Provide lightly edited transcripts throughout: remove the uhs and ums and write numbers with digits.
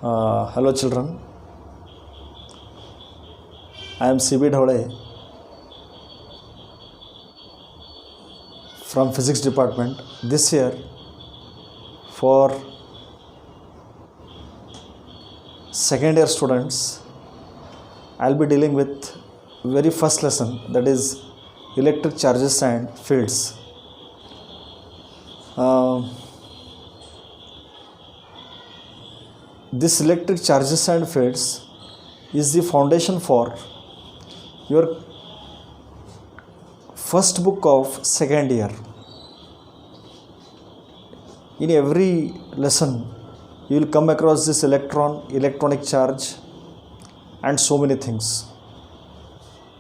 Hello children, I am CB Dhole from Physics Department. This year for second year students, I will be dealing with very first lesson, that is electric charges and fields. This electric charges and fields is the foundation for your first book of second year. In every lesson you will come across this electronic charge and so many things.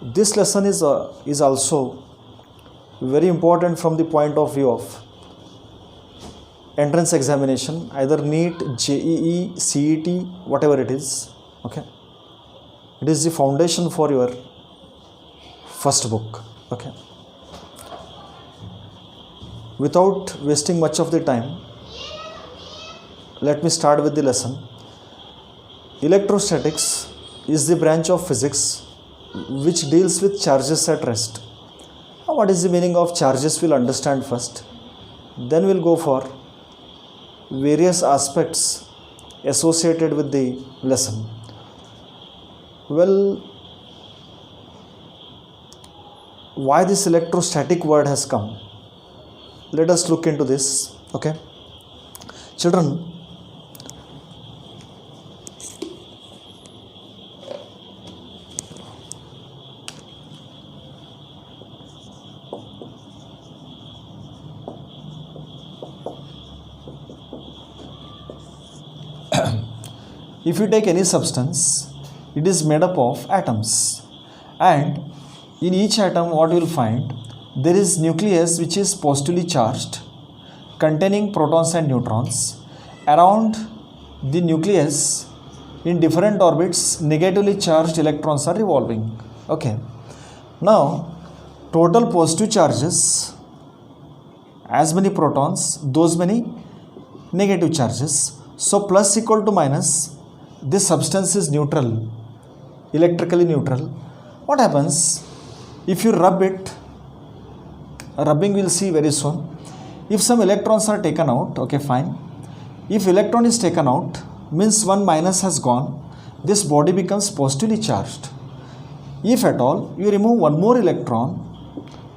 This lesson is also very important from the point of view of entrance examination, either NEET, JEE, CET, whatever it is. Okay, it is the foundation for your first book. Okay, without wasting much of the time, let me start with the lesson. Electrostatics is the branch of physics which deals with charges at rest. Now, what is the meaning of charges we'll understand first, then we'll go for various aspects associated with the lesson. Well, why this electrostatic word has come? Let us look into this. Okay, children, if you take any substance, it is made up of atoms, and in each atom what you will find, there is nucleus which is positively charged containing protons and neutrons. Around the nucleus in different orbits negatively charged electrons are revolving. Okay, now total positive charges, as many protons, those many negative charges. So plus equal to minus, this substance is neutral, electrically neutral. What happens if you rub it? Rubbing we'll see very soon. If some electrons are taken out, okay, fine. If electron is taken out, means one minus has gone, this body becomes positively charged. If at all you remove one more electron,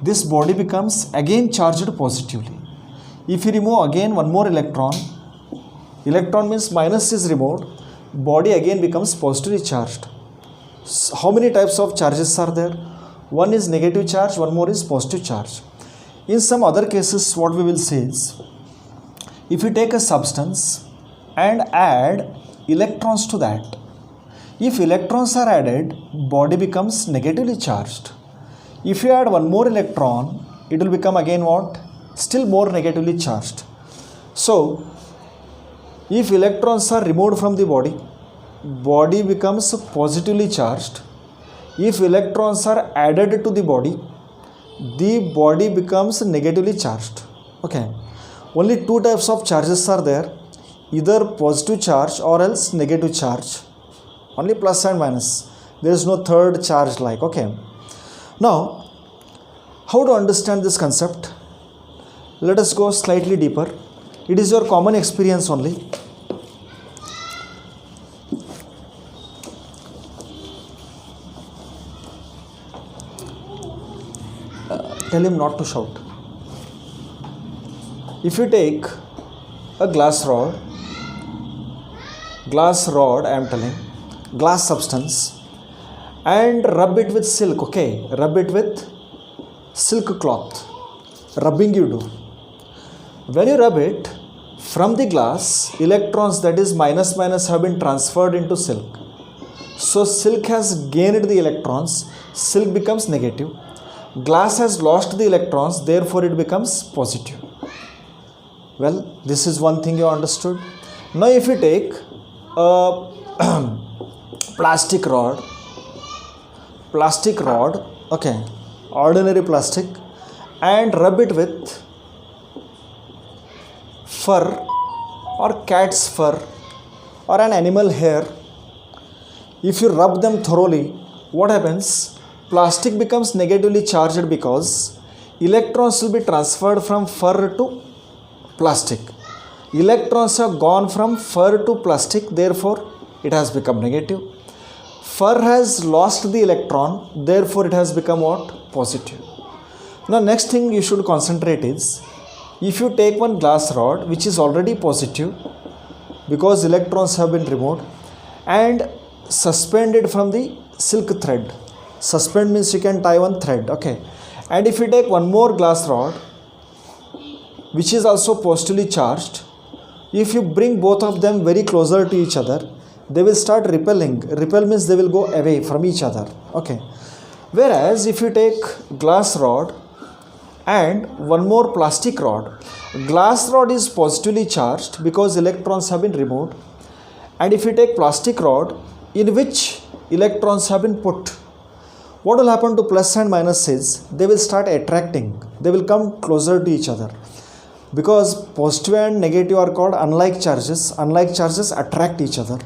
this body becomes again charged positively. If you remove again one more electron means minus is removed, body again becomes positively charged. So how many types of charges are there? One is negative charge, one more is positive charge. In some other cases, what we will say is, if you take a substance and add electrons to that, if electrons are added, body becomes negatively charged. If you add one more electron, it will become again what? Still more negatively charged. So if electrons are removed from the body becomes positively charged. If electrons are added to the body becomes negatively charged. Okay, only two types of charges are there, either positive charge or else negative charge. Only plus and minus. There is no third charge like. Okay, now how to understand this concept? Let us go slightly deeper. It is your common experience only. Tell him not to shout. If you take a glass rod, I am telling, glass substance, and rub it with silk. Okay, rub it with silk cloth. Rubbing you do. When you rub it, from the glass, electrons, that is minus have been transferred into silk. So silk has gained the electrons, silk becomes negative. Glass has lost the electrons, therefore it becomes positive. Well, this is one thing you understood. Now if you take a plastic rod, okay, ordinary plastic, and rub it with fur or cat's fur or an animal hair, if you rub them thoroughly, what happens? Plastic becomes negatively charged because electrons will be transferred from fur to plastic. Electrons have gone from fur to plastic, therefore it has become negative. Fur has lost the electron, therefore it has become what? Positive. Now next thing you should concentrate is, if you take one glass rod which is already positive because electrons have been removed and suspended from the silk thread. Suspend means you can tie one thread, okay. And if you take one more glass rod which is also positively charged, if you bring both of them very closer to each other, they will start repelling. Repel means they will go away from each other, okay. Whereas if you take glass rod and one more plastic rod, glass rod is positively charged because electrons have been removed, and if you take plastic rod in which electrons have been put, what will happen to plus and minus is they will start attracting, they will come closer to each other, because positive and negative are called unlike charges. Unlike charges attract each other,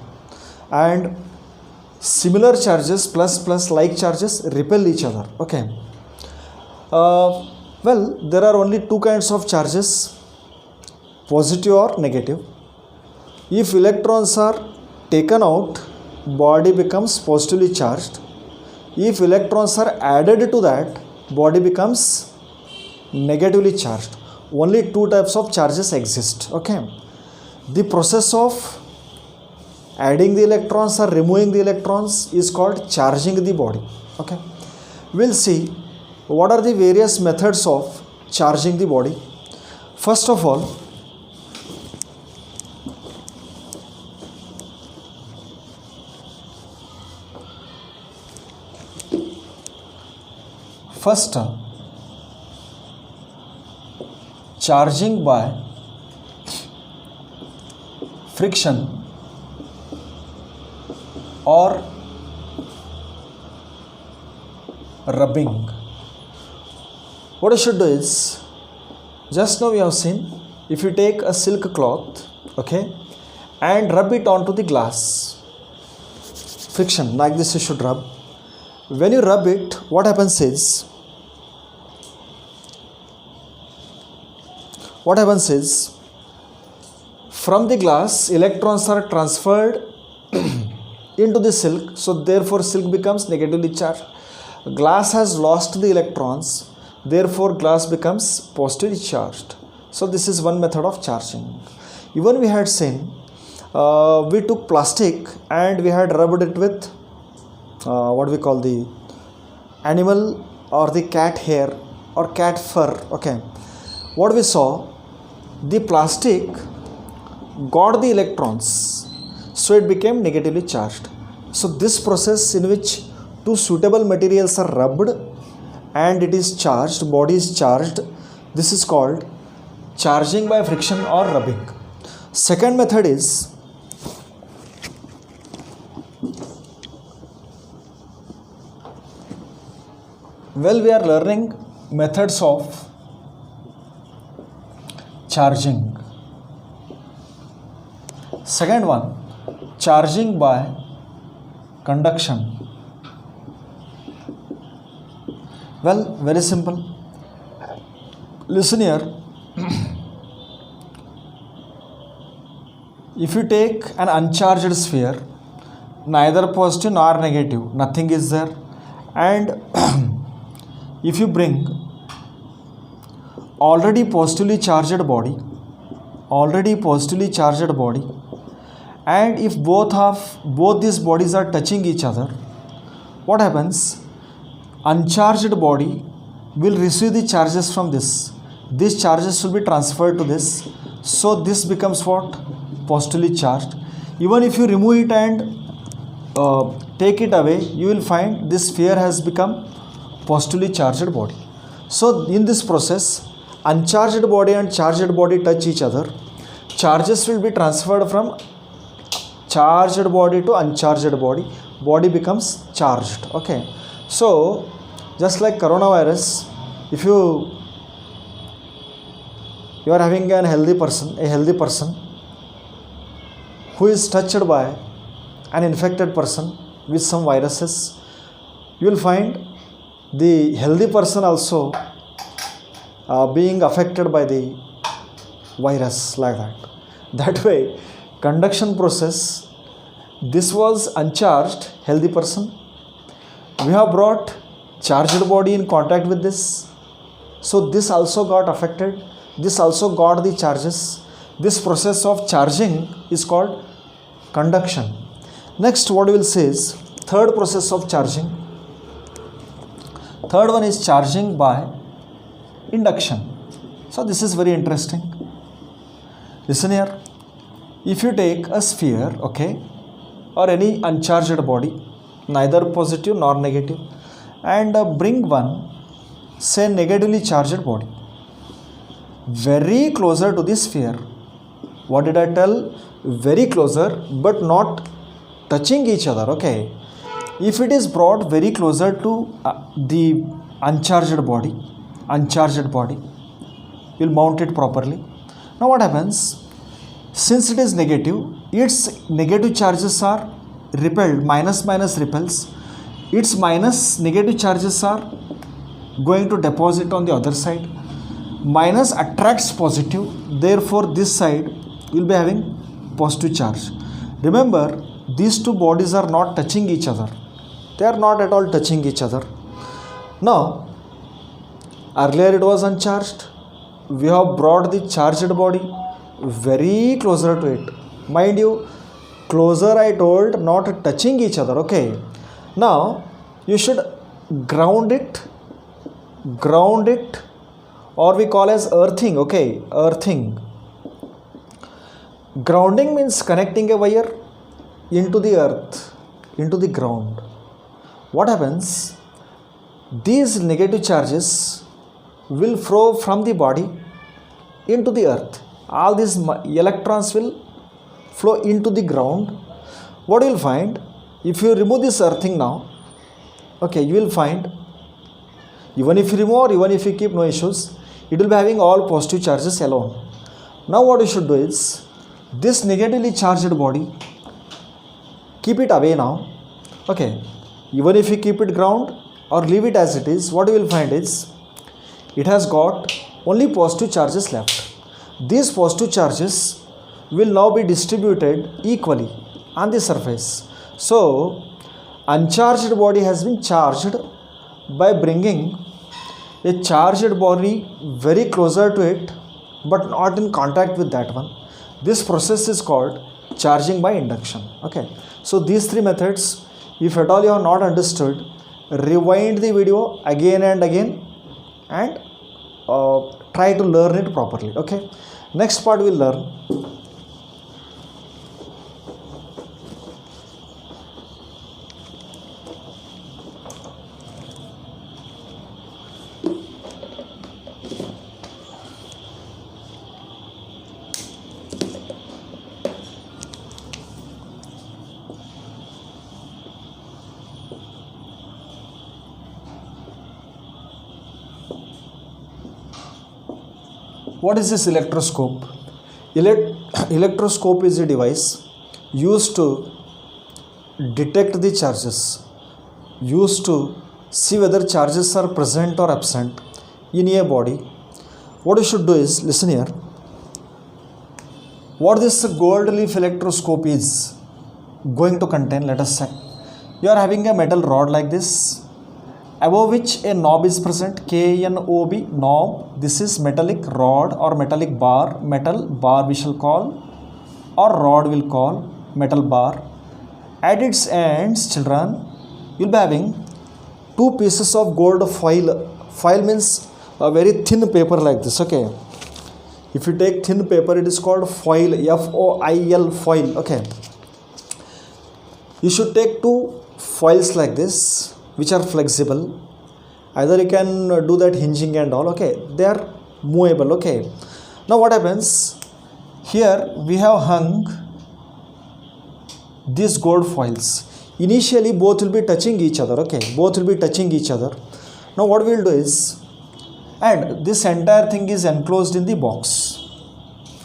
and similar charges plus like charges repel each other, okay. Well, there are only two kinds of charges, positive or negative. If electrons are taken out, body becomes positively charged. If electrons are added to that, body becomes negatively charged. Only two types of charges exist, okay. The process of adding the electrons or removing the electrons is called charging the body, okay. We'll see what are the various methods of charging the body. First of all, charging by friction or rubbing. What you should do is, just now we have seen, if you take a silk cloth, okay, and rub it onto the glass, friction, like this you should rub. When you rub it, what happens is, from the glass, electrons are transferred into the silk, so therefore silk becomes negatively charged. Glass has lost the electrons, therefore glass becomes positively charged. So this is one method of charging. Even we had seen, we took plastic and we had rubbed it with what we call the animal or the cat hair or cat fur, okay. What we saw, the plastic got the electrons, so it became negatively charged. So this process in which two suitable materials are rubbed and it is charged, body is charged, this is called charging by friction or rubbing. Second method is, well, we are learning methods of charging. Second one, charging by conduction. Well, very simple. Listen here. If you take an uncharged sphere, neither positive nor negative, nothing is there, and if you bring already positively charged body, and if both these bodies are touching each other, what happens? Uncharged body will receive the charges from this. These charges will be transferred to this. So this becomes what? Positively charged. Even if you remove it and take it away, you will find this sphere has become positively charged body. So in this process, uncharged body and charged body touch each other. Charges will be transferred from charged body to uncharged body. Body becomes charged. Okay. So just like coronavirus, if you are having a healthy person who is touched by an infected person with some viruses, you will find the healthy person also being affected by the virus like that. That way, conduction process, this was uncharged healthy person. We have brought charged body in contact with this, so this also got affected, this also got the charges. This process of charging is called conduction. Next, what we will say is third process of charging. Third one is charging by induction. So this is very interesting. Listen here. If you take a sphere, okay, or any uncharged body, neither positive nor negative, and bring one, say, negatively charged body very closer to the sphere. What did I tell? Very closer, but not touching each other, okay. If it is brought very closer to the uncharged body, you'll mount it properly. Now what happens? Since it is negative, its negative charges are repelled, minus repels. Its minus negative charges are going to deposit on the other side. Minus attracts positive, therefore this side will be having positive charge. Remember, these two bodies are not touching each other. They are not at all touching each other. Now, earlier it was uncharged. We have brought the charged body very closer to it. Mind you, closer I told, not touching each other, okay. Now, you should ground it, or we call as earthing, okay, earthing. Grounding means connecting a wire into the earth, into the ground. What happens? These negative charges will flow from the body into the earth. All these electrons will flow into the ground. What you will find, if you remove this earthing now, okay, you will find, even if you remove or even if you keep, no issues, it will be having all positive charges alone. Now what you should do is, this negatively charged body, keep it away now, okay. Even if you keep it ground or leave it as it is, what you will find is, it has got only positive charges left. These positive charges will now be distributed equally on the surface. So, uncharged body has been charged by bringing a charged body very closer to it, but not in contact with that one. This process is called charging by induction, okay. So, these three methods, if at all you have not understood, rewind the video again and again and try to learn it properly, okay. Next part we'll learn what is this electroscope. Electroscope is a device used to detect the charges, used to see whether charges are present or absent in a body. What you should do is, listen here, what this gold leaf electroscope is going to contain. Let us say you are having a metal rod like this, above which a knob is present, KNOB, knob. This is metallic rod or metallic bar. Metal bar we shall call, or rod will call metal bar. At its ends, children, you will be having two pieces of gold foil. Foil means a very thin paper like this, okay. If you take thin paper, it is called foil, FOIL, foil, okay. You should take two foils like this, which are flexible. Either you can do that hinging and all, okay. They are movable, okay. Now what happens? Here we have hung these gold foils. Initially both will be touching each other, okay. Both will be touching each other. Now what we will do is, and this entire thing is enclosed in the box,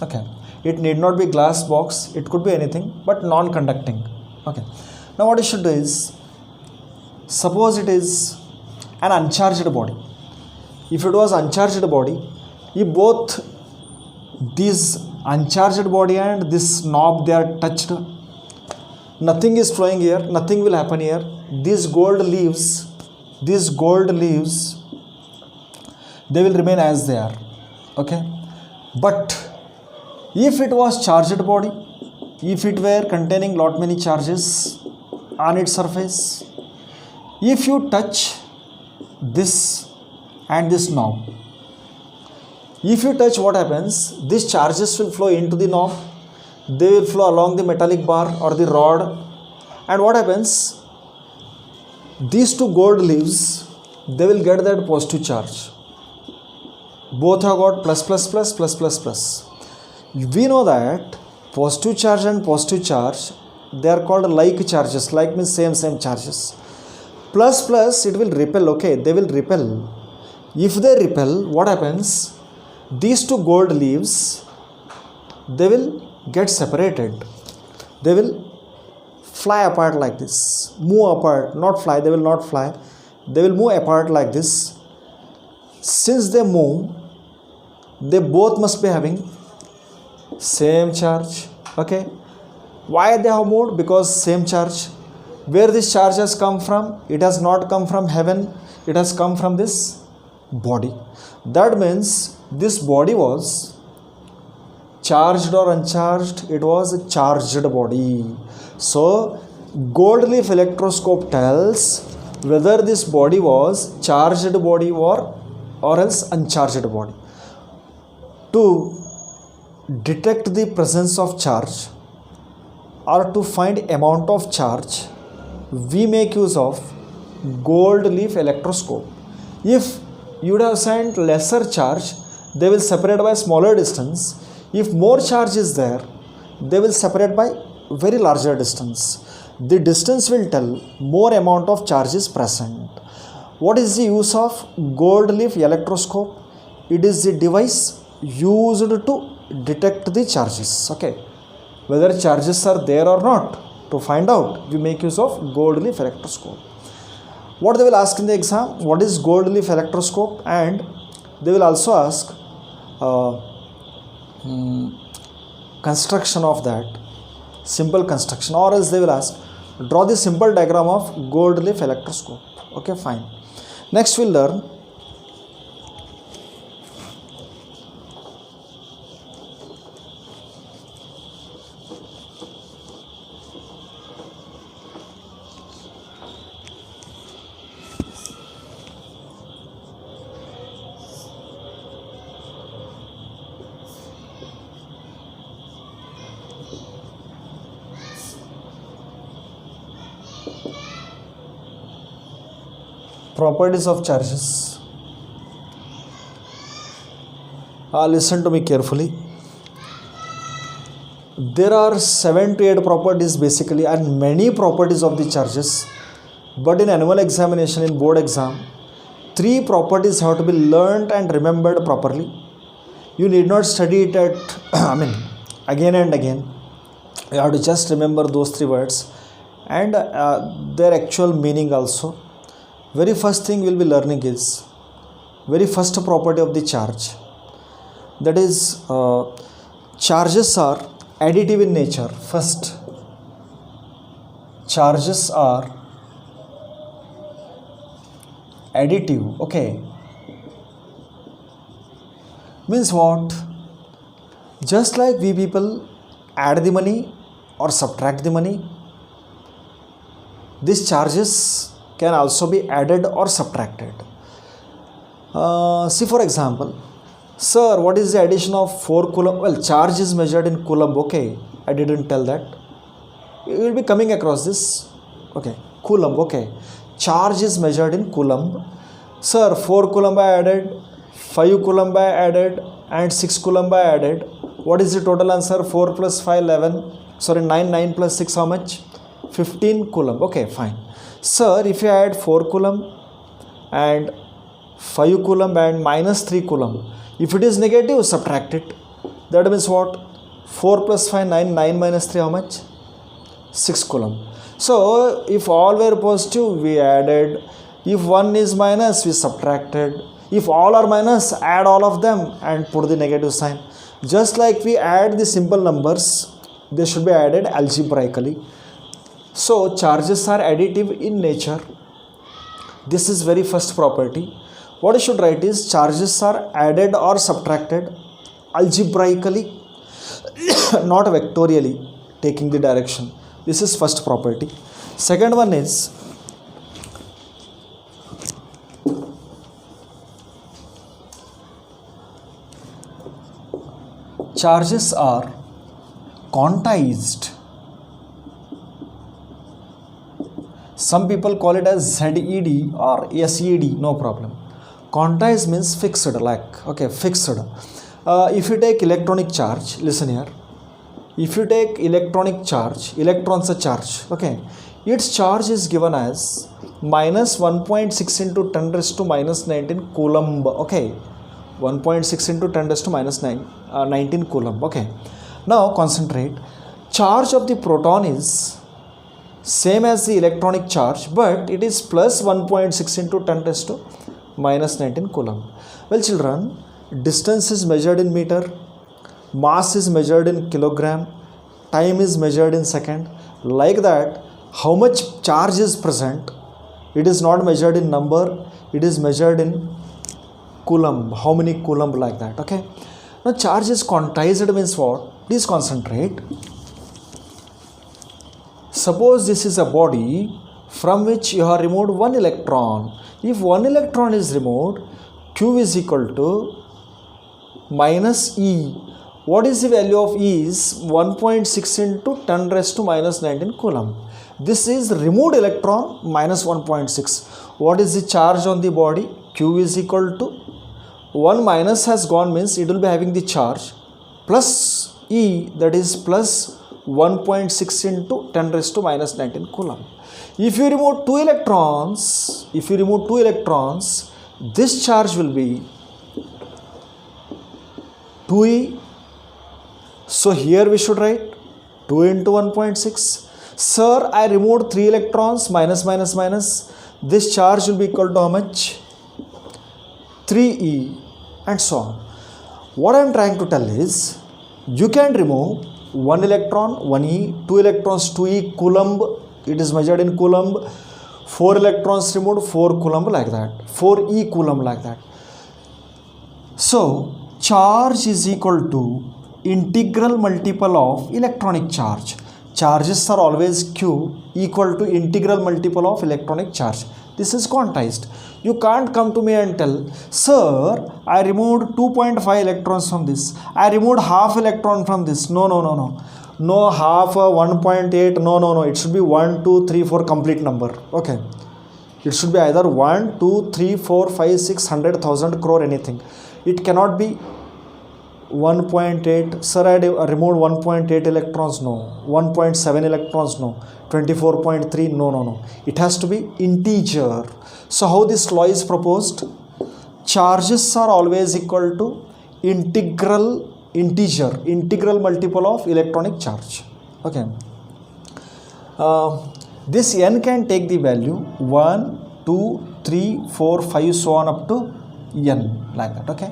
okay. It need not be glass box, it could be anything, but non-conducting. Okay. Now what you should do is, suppose it is an uncharged body. If it was uncharged body, if both this uncharged body and this knob they are touched, nothing is flowing here, nothing will happen here. These gold leaves, they will remain as they are. Okay. But if it was charged body, if it were containing lot many charges on its surface, if you touch this and this knob, if you touch, what happens? These charges will flow into the knob, they will flow along the metallic bar or the rod, and what happens? These two gold leaves, they will get that positive charge. Both have got plus plus plus plus plus plus. We know that positive charge and positive charge, they are called like charges. Like means same charges. Plus plus, it will repel. Okay, they will repel. If they repel, what happens? These two gold leaves, they will get separated. They will fly apart like this, move apart, not fly, they will not fly, they will move apart like this. Since they move, they both must be having same charge. Okay. Why they have moved? Because same charge. Where this charge has come from? It has not come from heaven, it has come from this body. That means this body was charged or uncharged, it was a charged body. So gold leaf electroscope tells whether this body was charged body or else uncharged body. To detect the presence of charge or to find amount of charge, we make use of gold leaf electroscope. If you would have sent lesser charge, they will separate by smaller distance. If more charge is there, they will separate by very larger distance. The distance will tell more amount of charge is present. What is the use of gold leaf electroscope? It is the device used to detect the charges. Okay, whether charges are there or not, to find out, we make use of gold leaf electroscope. What they will ask in the exam, what is gold leaf electroscope, and they will also ask construction of that, simple construction, or else they will ask draw the simple diagram of gold leaf electroscope. Okay, fine. Next we'll learn properties of charges. Listen to me carefully. There are 7 to 8 properties basically and many properties of the charges, but in annual examination, in board exam, 3 properties have to be learnt and remembered properly. You need not study it at again and again. You have to just remember those 3 words and their actual meaning also. Very first thing we'll be learning is very first property of the charge, that is charges are additive in nature. First, charges are additive. Okay, means what? Just like we people add the money or subtract the money, these charges can also be added or subtracted. See for example, sir, what is the addition of 4 coulomb? Well, charge is measured in coulomb. Okay, I didn't tell that. You will be coming across this. Okay, coulomb. Okay, charge is measured in coulomb. Sir, 4 coulomb I added, 5 coulomb I added, and 6 coulomb I added. What is the total answer? 4 plus 5, 11. Sorry, 9. 9 plus 6, how much? 15 coulomb. Okay, fine. Sir, if you add 4 coulomb and 5 coulomb and minus 3 coulomb, if it is negative, subtract it. That means what? 4 plus 5, 9. 9 minus 3, how much? 6 coulomb. So if all were positive, we added. If one is minus, we subtracted. If all are minus, add all of them and put the negative sign. Just like we add the simple numbers, they should be added algebraically. So charges are additive in nature. This is very first property. What I should write is charges are added or subtracted algebraically, not vectorially, taking the direction. This is first property. Second one is charges are quantized. Some people call it as ZED or SED, no problem. Quantized means fixed, like, okay, fixed. If you take electronic charge, listen here. If you take electronic charge, electrons are charge, okay, its charge is given as minus 1.6 into 10 raised to minus 19 coulomb, okay, 1.6 into 10 raised to minus 19 coulomb, okay. Now concentrate. Charge of the proton is same as the electronic charge, but it is plus 1.6 into 10 raised to minus 19 coulomb. Well children, distance is measured in meter, mass is measured in kilogram, time is measured in second. Like that, how much charge is present, it is not measured in number, it is measured in coulomb. How many coulomb, like that, okay. Now charge is quantized means what? Please concentrate. Suppose this is a body from which you have removed one electron. If one electron is removed, Q is equal to minus E. What is the value of E? Is 1.6 into 10 raised to minus 19 coulomb. This is removed electron minus 1.6. What is the charge on the body? Q is equal to 1 minus has gone, means it will be having the charge, plus E, that is plus 1.6 into 10 raised to minus 19 coulomb. If you remove two electrons, this charge will be 2E. So here we should write 2 into 1.6. Sir, I removed 3 electrons, minus minus minus. This charge will be equal to how much? 3E, and so on. What I am trying to tell is, you can remove 1 electron, 1E, 2 electrons, 2E, coulomb, it is measured in coulomb, 4 electrons removed, 4 coulomb, like that, 4E coulomb, like that. So charge is equal to integral multiple of electronic charge. Charges are always Q equal to integral multiple of electronic charge. This is quantized. You can't come to me and tell, sir, I removed 2.5 electrons from this, I removed half electron from this. No, half 1.8, no, it should be 1, 2, 3, 4 complete number, okay. It should be either 1, 2, 3, 4, 5, 6, 100,000 crore, anything. It cannot be 1.8, sir, I removed 1.8 electrons, no, 1.7 electrons, no, 24.3, no, it has to be integer. So how this law is proposed? Charges are always equal to integral multiple of electronic charge, okay. This n can take the value 1, 2, 3, 4, 5, so on up to n, like that, okay.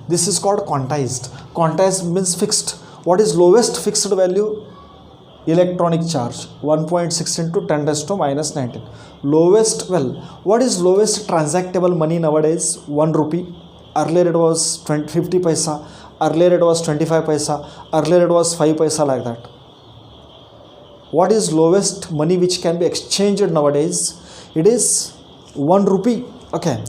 This is called quantized. Quantized means fixed. What is lowest fixed value? Electronic charge, 1.6 into 10 raised to minus 19. Lowest, well, what is lowest transactable money nowadays? 1 rupee. Earlier it was 50 paisa. Earlier it was 25 paisa. Earlier it was 5 paisa, like that. What is lowest money which can be exchanged nowadays? It is 1 rupee. Okay.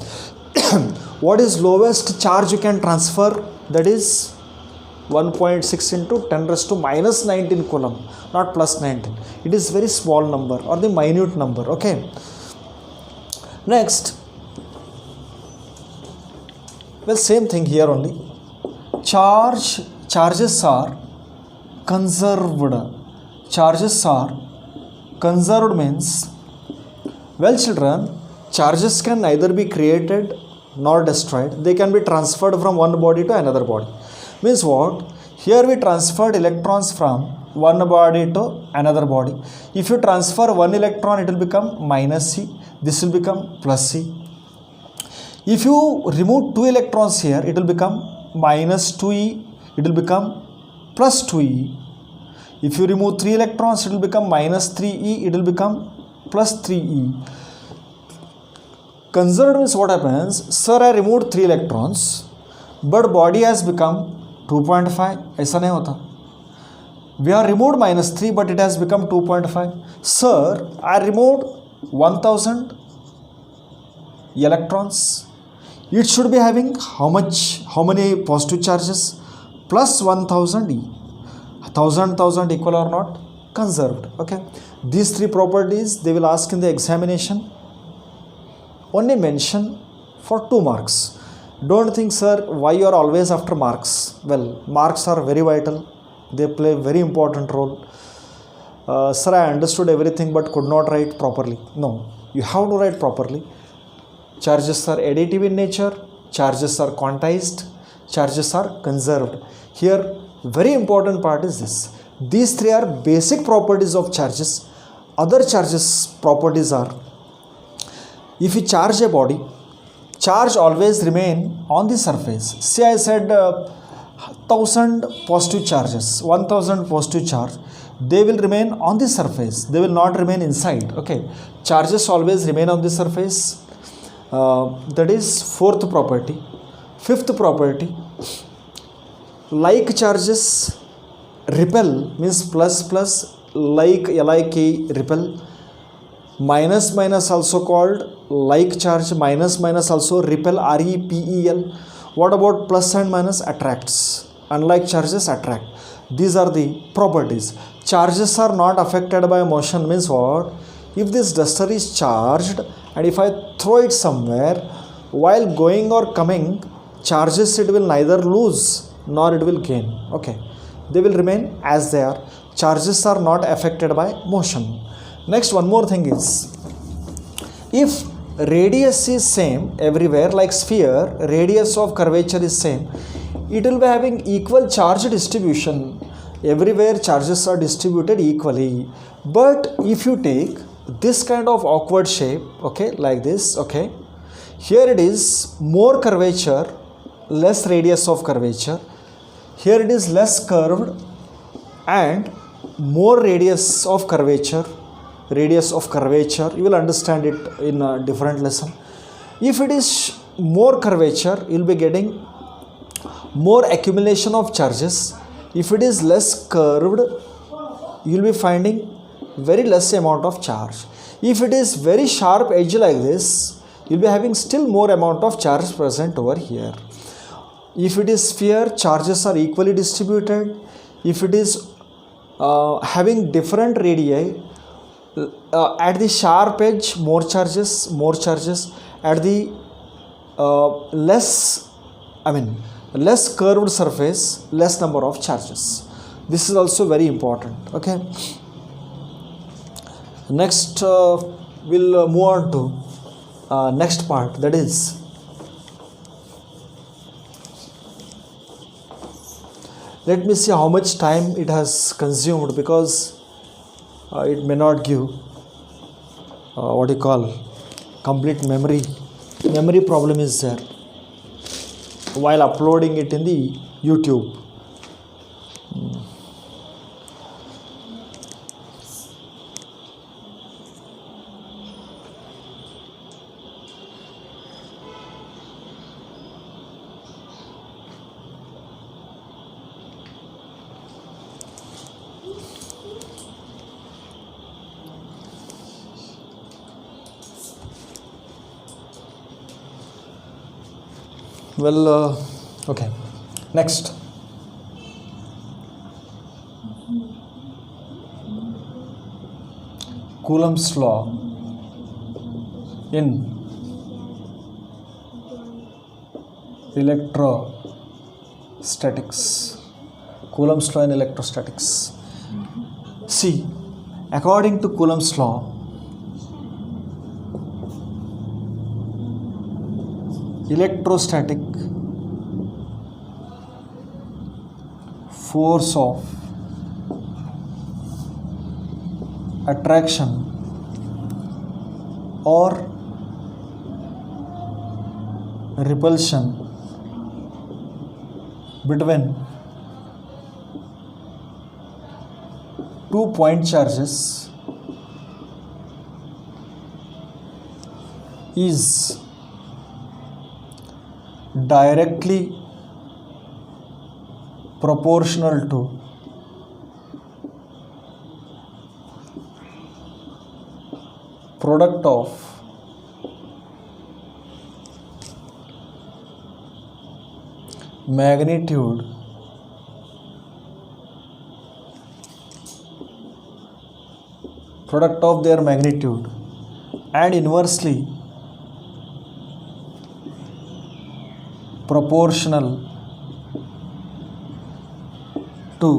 What is lowest charge you can transfer? That is 1.6 into 10 raised to minus 19 coulomb, not plus 19. It is very small number or the minute number, okay. Next, well, same thing here only. Charges are conserved. Charges are conserved means, well children, charges can neither be created nor destroyed. They can be transferred from one body to another body. Means what? Here we transferred electrons from one body to another body. If you transfer one electron, it will become minus C. This will become plus C. If you remove two electrons here, it will become minus 2E. It will become plus 2E. If you remove 3 electrons, it will become minus 3E. It will become plus 3E. Conserved means what happens? Sir, I removed 3 electrons, but body has become 2.5. ऐसा नहीं होता. We have removed minus 3, but it has become 2.5. Sir, I removed 1000 electrons. It should be having how many positive charges? Plus 1000 E. 1000 equal or not? Conserved. Okay. These three properties they will ask in the examination. Only mention for 2 marks. Don't think, sir, why you are always after marks. Well, marks are very vital. They play a very important role. Sir, I understood everything but could not write properly. No, you have to write properly. Charges are additive in nature. Charges are quantized. Charges are conserved. Here, very important part is this. These three are basic properties of charges. Other charges properties are, if you charge a body, charge always remain on the surface. See, I said 1000 positive charges, 1000 positive charge, they will remain on the surface. They will not remain inside. Okay, charges always remain on the surface. That is 4th property. 5th property, like charges repel, means plus plus, like repel. Minus also called like charge. Minus also repel, REPEL. What about plus and minus? Attracts. Unlike charges attract. These are the properties. Charges are not affected by motion means what? If this duster is charged and if I throw it somewhere, while going or coming, charges it will neither lose nor it will gain. Okay, they will remain as they are. Charges are not affected by motion. Next, one more thing is, if radius is same everywhere, like sphere, radius of curvature is same, it will be having equal charge distribution. Everywhere charges are distributed equally. But if you take this kind of awkward shape, okay, like this, okay, here it is more curvature, less radius of curvature. Here it is less curved and more radius of curvature. Radius of curvature, you will understand it in a different lesson. If it is more curvature, you will be getting more accumulation of charges. If it is less curved, you will be finding very less amount of charge. If it is very sharp edge like this, you will be having still more amount of charge present over here. If it is sphere, charges are equally distributed. If it is having different radii, at the sharp edge more charges, at the less curved surface, less number of charges. This is also very important. Okay, next we'll move on to next part, that is let me see how much time it has consumed, because it may not give what you call complete memory problem is there while uploading it in the YouTube. Well, okay, next. Coulomb's law in electrostatics. Coulomb's law in electrostatics. See, according to Coulomb's law, electrostatic force of attraction or repulsion between two point charges is directly proportional to product of magnitude product of their magnitude and inversely proportional to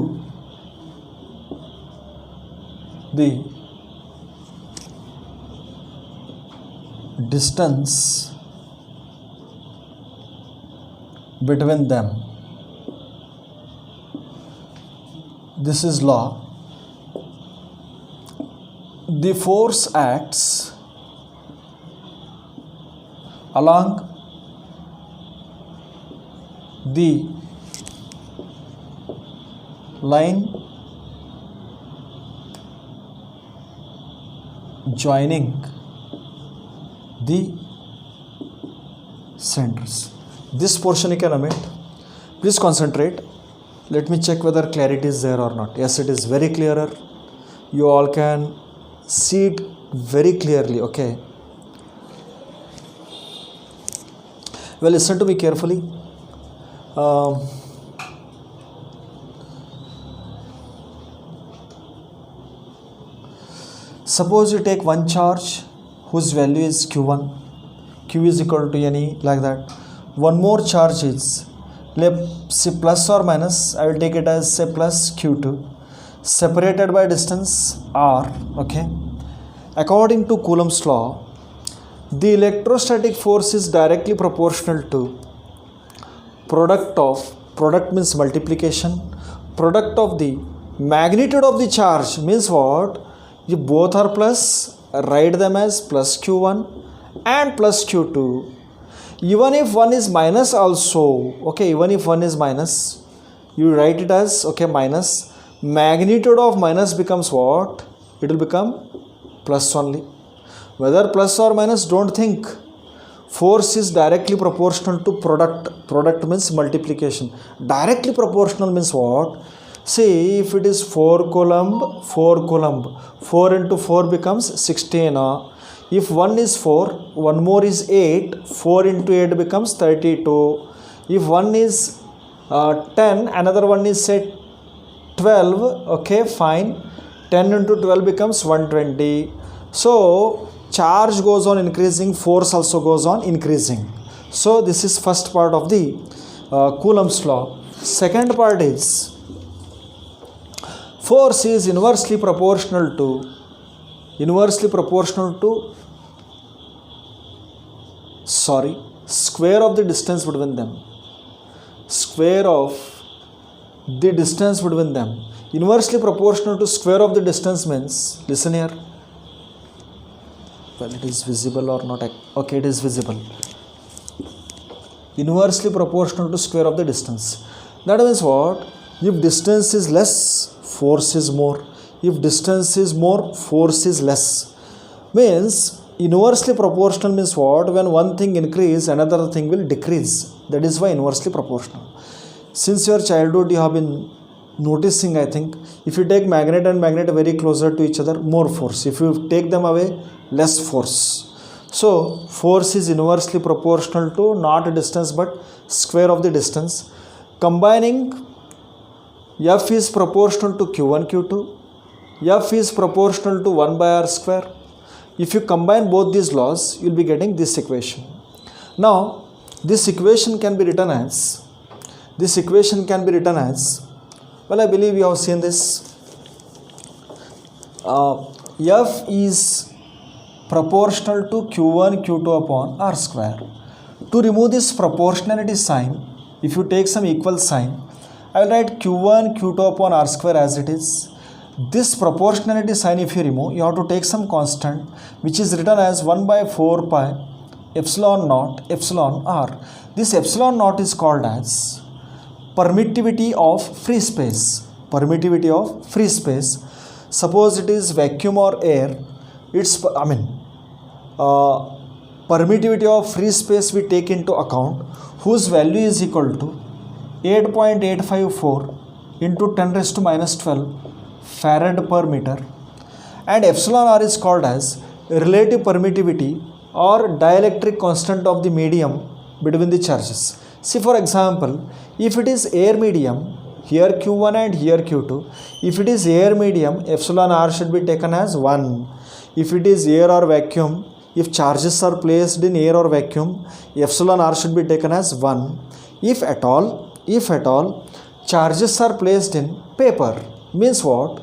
the distance between them. This is law. The force acts along the line joining the centers. This portion you can omit. Please concentrate. Let me check whether clarity is there or not. Yes, it is very clearer. You all can see it very clearly. Okay. Well, listen to me carefully. Suppose you take one charge whose value is q1, q is equal to any, like that. One more charge is, let's say plus or minus, I will take it as say plus q2, separated by distance r. Okay. According to Coulomb's law, the electrostatic force is directly proportional to product means multiplication, product of the magnitude of the charge means what? You both are plus, write them as plus q1 and plus q2. Even if one is minus also, okay, even if one is minus, you write it as, okay, minus. Magnitude of minus becomes what? It will become plus only. Whether plus or minus, don't think. Force is directly proportional to product. Product means multiplication. Directly proportional means what? See, if it is 4 coulomb, 4 into 4 becomes 16. If 1 is 4, 1 more is 8, 4 into 8 becomes 32. If 1 is 10, another one is say 12, okay, fine. 10 into 12 becomes 120. So, charge goes on increasing, force also goes on increasing. So, this is first part of the Coulomb's law. Second part is, force is inversely proportional to square of the distance between them. Square of the distance between them. Inversely proportional to square of the distance means, listen here. Well, it is visible or not? Okay, it is visible. Inversely proportional to square of the distance. That means what? If distance is less, force is more. If distance is more, force is less. Means inversely proportional means what? When one thing increase, another thing will decrease. That is why inversely proportional. Since your childhood you have been noticing, I think, if you take magnet and magnet very closer to each other, more force. If you take them away, less force. So force is inversely proportional to not distance but square of the distance. Combining, F is proportional to Q1, Q2. F is proportional to 1 by r square. If you combine both these laws, you will be getting this equation. Now, this equation can be written as, well, I believe you have seen this. F is proportional to Q1, Q2 upon r square. To remove this proportionality sign, if you take some equal sign, I will write q1 q2 upon r square as it is. This proportionality sign if you remove, you have to take some constant which is written as 1 by 4 pi epsilon naught epsilon r. This epsilon naught is called as permittivity of free space. Permittivity of free space. Suppose it is vacuum or air, its permittivity of free space we take into account, whose value is equal to 8.854 into 10 raised to minus 12 farad per meter, and epsilon r is called as relative permittivity or dielectric constant of the medium between the charges. See, for example, if it is air medium, here q1 and here q2, if it is air medium, epsilon r should be taken as 1. If it is air or vacuum, if charges are placed in air or vacuum, epsilon r should be taken as 1. If at all charges are placed in paper, means what?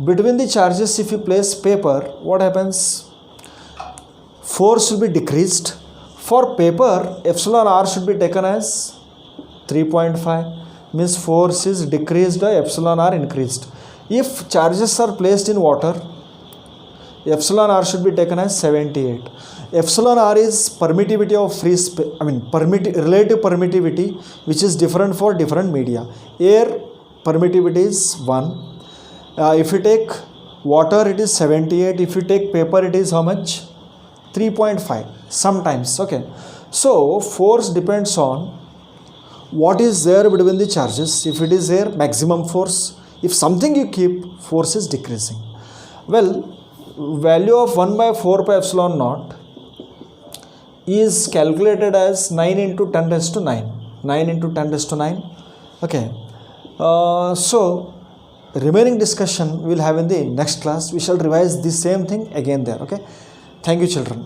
Between the charges, if you place paper, what happens? Force will be decreased. For paper, epsilon r should be taken as 3.5, means force is decreased or epsilon r increased. If charges are placed in water, epsilon r should be taken as 78. Epsilon r is permittivity of free space, relative permittivity, which is different for different media. Air permittivity is 1. If you take water, it is 78. If you take paper, it is how much? 3.5 sometimes. Okay. So force depends on what is there between the charges. If it is air, maximum force. If something you keep, force is decreasing. Well, value of 1 by 4 pi epsilon naught is calculated as 9 into 10 raised to 9. 9 into 10 raised to 9. Okay. So remaining discussion we will have in the next class. We shall revise the same thing again there. Okay. Thank you, children.